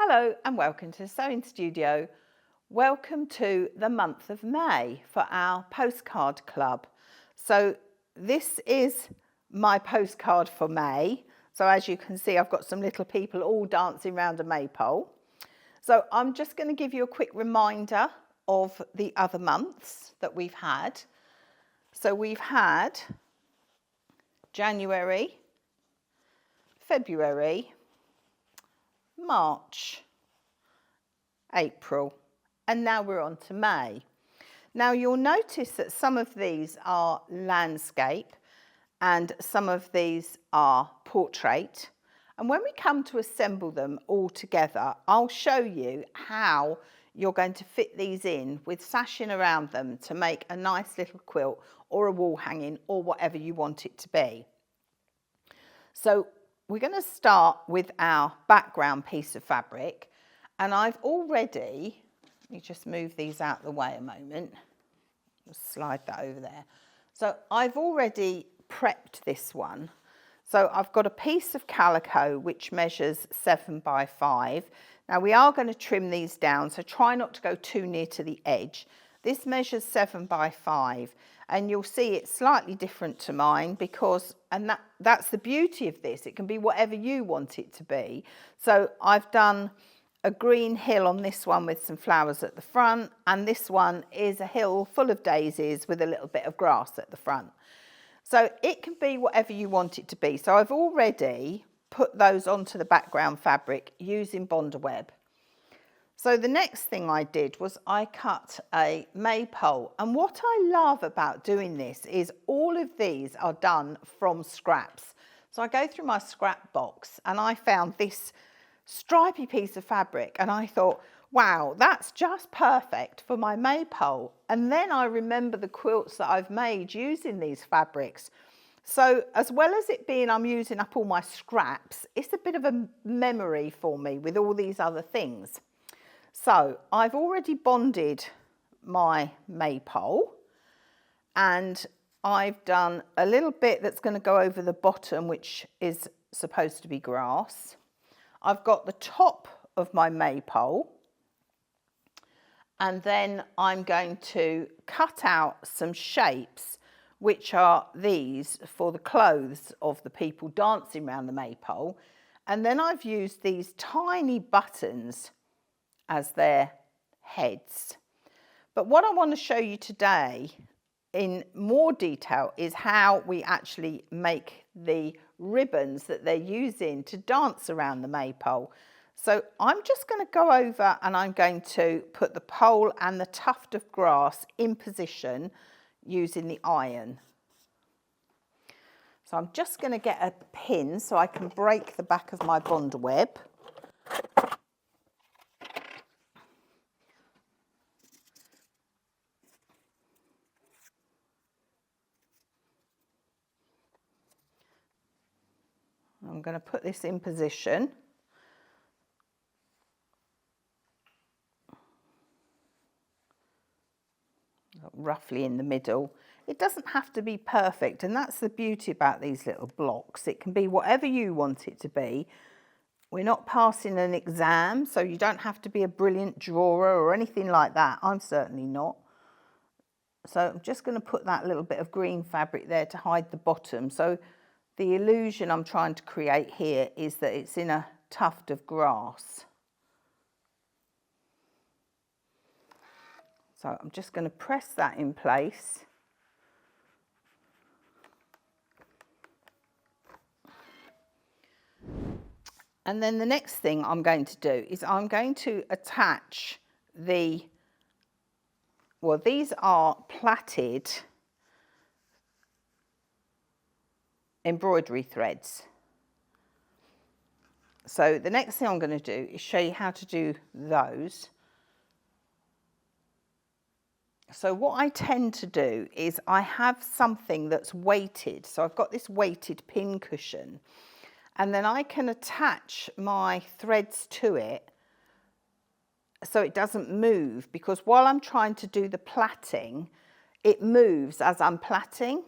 Hello and welcome to the Sewing Studio. Welcome to the month of May for our postcard club. So this is my postcard for May. So as you can see, I've got some little people all dancing around a maypole. So I'm just going to give you a quick reminder of the other months that we've had. So we've had January, February, March, April, and now we're on to May. Now you'll notice that some of these are landscape and some of these are portrait. And when we come to assemble them all together, I'll show you how you're going to fit these in with sashing around them to make a nice little quilt or a wall hanging or whatever you want it to be. So we're going to start with our background piece of fabric, and I've already, let me just move these out of the way a moment, just slide that over there. So I've already prepped this one. So I've got a piece of calico which measures 7 by 5. Now we are going to trim these down, so try not to go too near to the edge. This measures 7 by 5, and you'll see it's slightly different to mine because, and that's the beauty of this, it can be whatever you want it to be. So I've done a green hill on this one with some flowers at the front, and this one is a hill full of daisies with a little bit of grass at the front. So it can be whatever you want it to be. So I've already put those onto the background fabric using Bonder web. So the next thing I did was I cut a maypole, and what I love about doing this is all of these are done from scraps. So I go through my scrap box and I found this stripy piece of fabric and I thought, wow, that's just perfect for my maypole. And then I remember the quilts that I've made using these fabrics. So as well as it being I'm using up all my scraps, it's a bit of a memory for me with all these other things. So I've already bonded my maypole, and I've done a little bit that's going to go over the bottom, which is supposed to be grass. I've got the top of my maypole, and then I'm going to cut out some shapes, which are these for the clothes of the people dancing around the maypole. And then I've used these tiny buttons as their heads. But what I want to show you today in more detail is how we actually make the ribbons that they're using to dance around the maypole. So I'm just going to go over and I'm going to put the pole and the tuft of grass in position using the iron. So I'm just going to get a pin so I can break the back of my Bonder web. I'm going to put this in position. Roughly in the middle. It doesn't have to be perfect, and that's the beauty about these little blocks. It can be whatever you want it to be. We're not passing an exam, so you don't have to be a brilliant drawer or anything like that. I'm certainly not. So I'm just going to put that little bit of green fabric there to hide the bottom. So the illusion I'm trying to create here is that it's in a tuft of grass. So I'm just going to press that in place. And then the next thing I'm going to do is I'm going to attach the, well, these are plaited embroidery threads. So the next thing I'm going to do is show you how to do those. So what I tend to do is I have something that's weighted. So I've got this weighted pin cushion, and then I can attach my threads to it so it doesn't move, because while I'm trying to do the plaiting, it moves as I'm plaiting.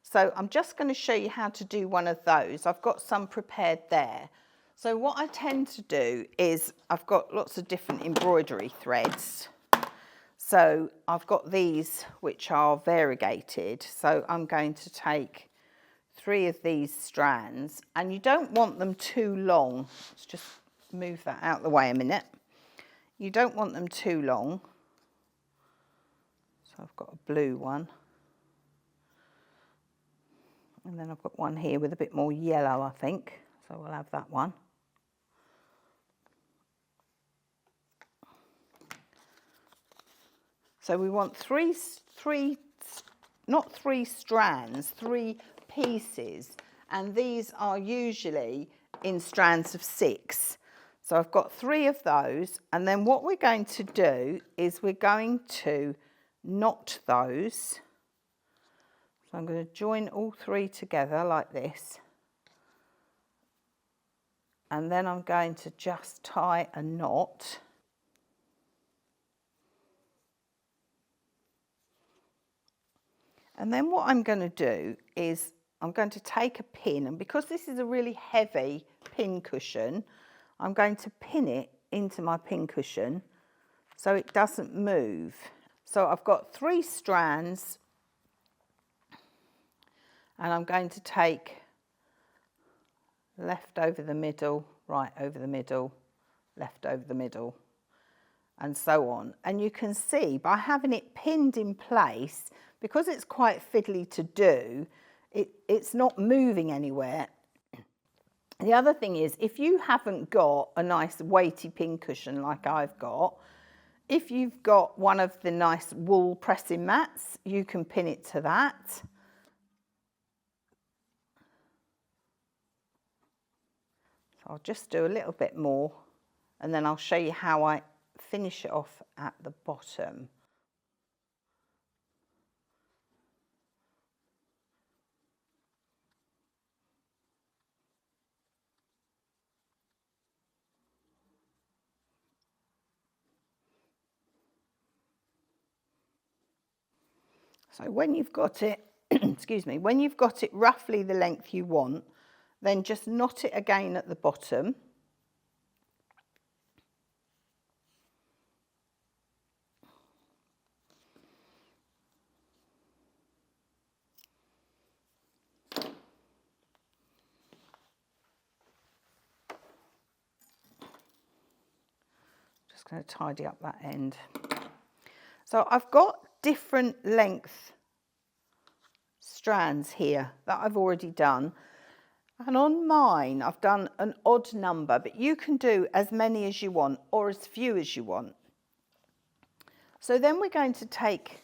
So I'm just going to show you how to do one of those. I've got some prepared there. So what I tend to do is I've got lots of different embroidery threads. So I've got these which are variegated. So I'm going to take 3 of these strands, and you don't want them too long. Let's just move that out of the way a minute. You don't want them too long. So I've got a blue one. And then I've got one here with a bit more yellow, I think. So we'll have that one. So we want not three strands, 3 pieces. And these are usually in strands of 6. So I've got 3 of those. And then what we're going to do is we're going to knot those. So I'm going to join all 3 together like this. And then I'm going to just tie a knot. And then what I'm going to do is I'm going to take a pin, and because this is a really heavy pin cushion, I'm going to pin it into my pin cushion so it doesn't move. So I've got 3 strands, and I'm going to take left over the middle, right over the middle, left over the middle, and so on. And you can see by having it pinned in place, because it's quite fiddly to do, it's not moving anywhere. The other thing is, if you haven't got a nice weighty pin cushion like I've got, if you've got one of the nice wool pressing mats, you can pin it to that. So I'll just do a little bit more, and then I'll show you how I finish it off at the bottom. So when you've got it, excuse me, when you've got it roughly the length you want, then just knot it again at the bottom. Just going to tidy up that end. So I've got different length strands here that I've already done. And on mine, I've done an odd number, but you can do as many as you want or as few as you want. So then we're going to take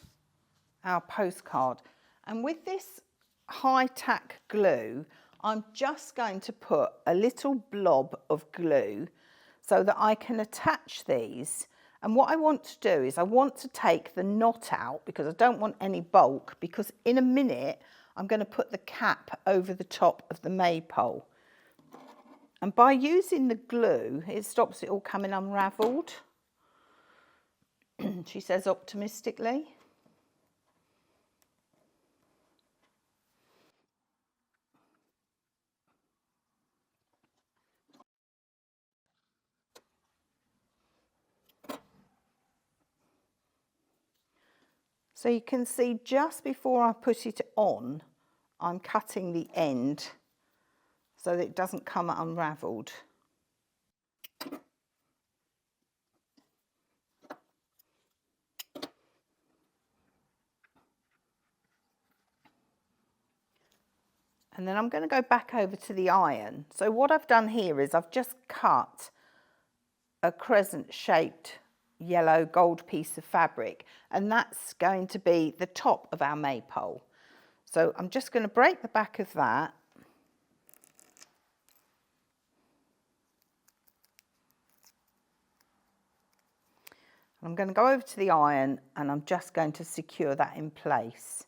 our postcard, and with this high tack glue, I'm just going to put a little blob of glue so that I can attach these. And what I want to do is I want to take the knot out because I don't want any bulk, because in a minute I'm going to put the cap over the top of the maypole. And by using the glue, it stops it all coming unravelled. She says optimistically. So you can see just before I put it on, I'm cutting the end so that it doesn't come unravelled. And then I'm going to go back over to the iron. So what I've done here is I've just cut a crescent shaped yellow gold piece of fabric, and that's going to be the top of our maypole. So I'm just going to break the back of that. I'm going to go over to the iron, and I'm just going to secure that in place.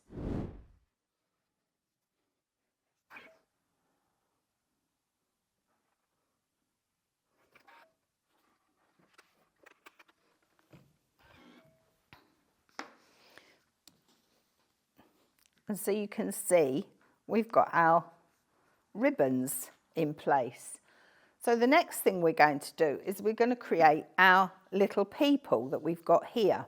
And so you can see we've got our ribbons in place. So the next thing we're going to do is we're going to create our little people that we've got here.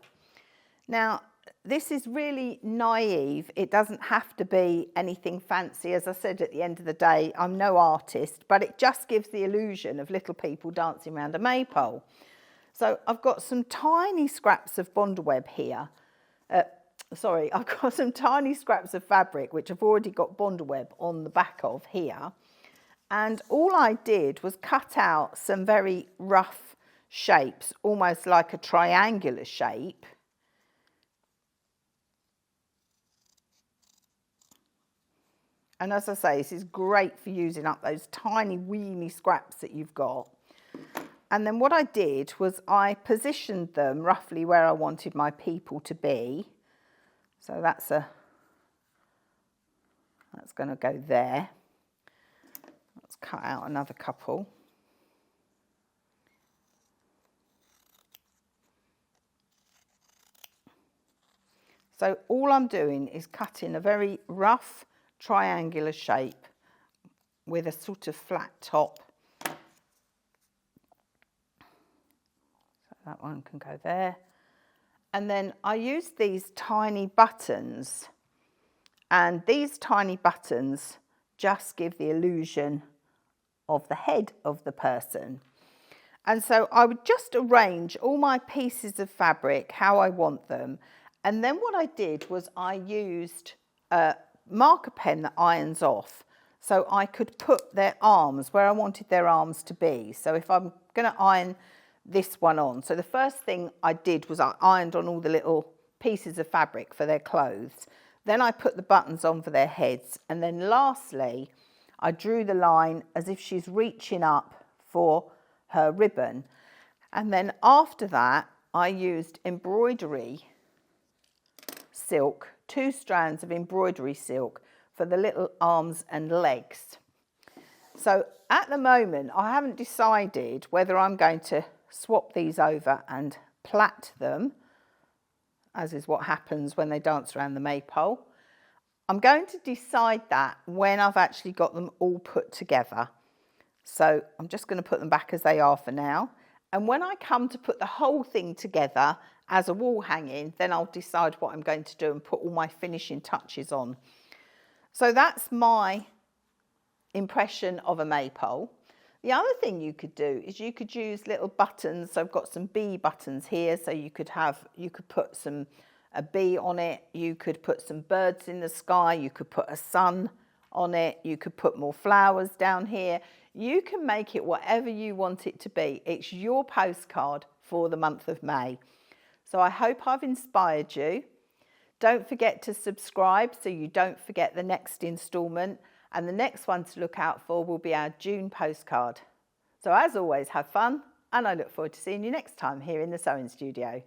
Now, this is really naive. It doesn't have to be anything fancy. As I said at the end of the day, I'm no artist, but it just gives the illusion of little people dancing around a maypole. So I've got some tiny scraps of bondweb here. I've got some tiny scraps of fabric which I've already got bondweb on the back of here. And all I did was cut out some very rough shapes, almost like a triangular shape. And as I say, this is great for using up those tiny weeny scraps that you've got. And then what I did was I positioned them roughly where I wanted my people to be. So that's going to go there. Let's cut out another couple. So all I'm doing is cutting a very rough triangular shape with a sort of flat top. So that one can go there. And then I use these tiny buttons, and these tiny buttons just give the illusion of the head of the person. And so I would just arrange all my pieces of fabric how I want them. And then what I did was I used a marker pen that irons off, so I could put their arms where I wanted their arms to be. So if I'm going to iron this one on, so the first thing I did was I ironed on all the little pieces of fabric for their clothes. Then I put the buttons on for their heads, and then lastly I drew the line as if she's reaching up for her ribbon. And then after that I used embroidery silk, 2 strands of embroidery silk for the little arms and legs. So at the moment I haven't decided whether I'm going to swap these over and plait them, as is what happens when they dance around the maypole. I'm going to decide that when I've actually got them all put together. So I'm just going to put them back as they are for now. And when I come to put the whole thing together as a wall hanging, then I'll decide what I'm going to do and put all my finishing touches on. So that's my impression of a maypole. The other thing you could do is you could use little buttons. So I've got some bee buttons here, so you could put a bee on it, you could put some birds in the sky, you could put a sun on it, you could put more flowers down here. You can make it whatever you want it to be. It's your postcard for the month of May. So I hope I've inspired you. Don't forget to subscribe so you don't forget the next instalment. And the next one to look out for will be our June postcard. So as always, have fun, and I look forward to seeing you next time here in the sewing studio.